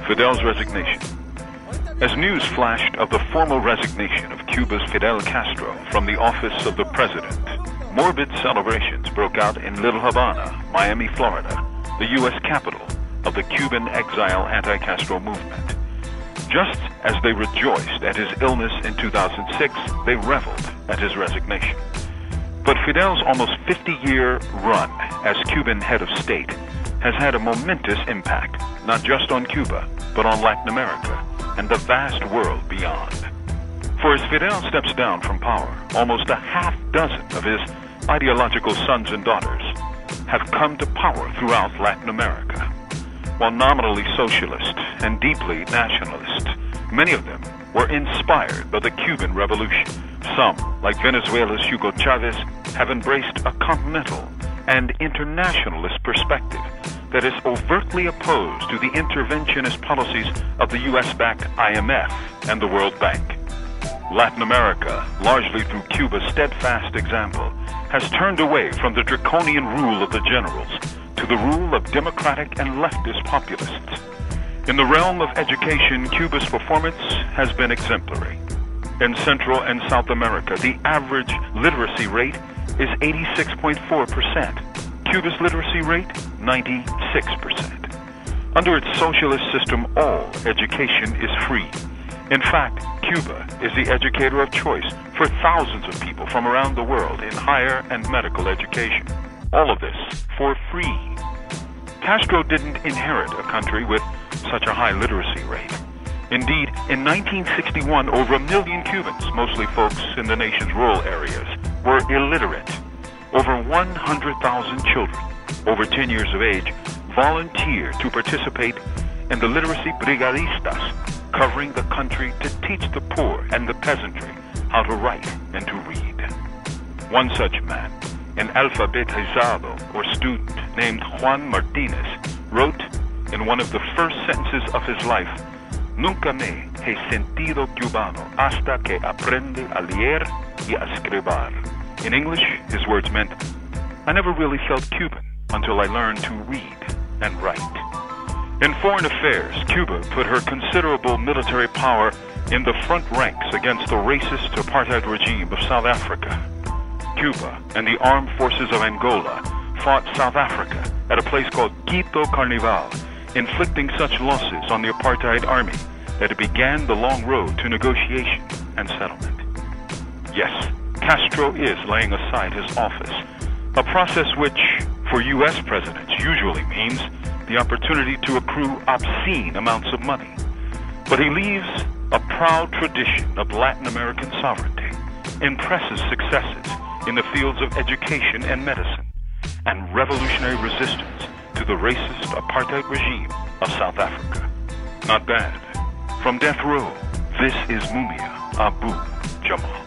Fidel's resignation. As news flashed of the formal resignation of Cuba's Fidel Castro from the office of the president, morbid celebrations broke out in Little Havana, Miami, Florida, the U.S. capital of the Cuban exile anti-Castro movement. Just as they rejoiced at his illness in 2006, they reveled at his resignation. But Fidel's almost 50-year run as Cuban head of state has had a momentous impact, not just on Cuba, but on Latin America and the vast world beyond. For as Fidel steps down from power, almost a half dozen of his ideological sons and daughters have come to power throughout Latin America. While nominally socialist and deeply nationalist, many of them were inspired by the Cuban Revolution. Some, like Venezuela's Hugo Chávez, have embraced a continental and internationalist perspective that is overtly opposed to the interventionist policies of the U.S.-backed IMF and the World Bank. Latin America, largely through Cuba's steadfast example, has turned away from the draconian rule of the generals to the rule of democratic and leftist populists. In the realm of education, Cuba's performance has been exemplary. In Central and South America, the average literacy rate is 86.4%. Cuba's literacy rate, 96%. Under its socialist system, all education is free. In fact, Cuba is the educator of choice for thousands of people from around the world in higher and medical education. All of this for free. Castro didn't inherit a country with such a high literacy rate. Indeed, in 1961, over 1 million Cubans, mostly folks in the nation's rural areas, were illiterate. Over 100,000 children, over 10 years of age, volunteered to participate in the literacy brigadistas, covering the country to teach the poor and the peasantry how to write and to read. One such man, an alfabetizado or student named Juan Martinez, wrote in one of the first sentences of his life, "Nunca me he sentido cubano hasta que aprende a leer y a escribir." In English, his words meant, "I never really felt Cuban until I learned to read and write." In foreign affairs, Cuba put her considerable military power in the front ranks against the racist apartheid regime of South Africa. Cuba and the armed forces of Angola fought South Africa at a place called Quito Carnival, inflicting such losses on the apartheid army that it began the long road to negotiation and settlement. Yes, Castro is laying aside his office, a process which, for U.S. presidents, usually means the opportunity to accrue obscene amounts of money. But he leaves a proud tradition of Latin American sovereignty, impressive successes in the fields of education and medicine, and revolutionary resistance to the racist apartheid regime of South Africa. Not bad. From death row, this is Mumia Abu-Jamal.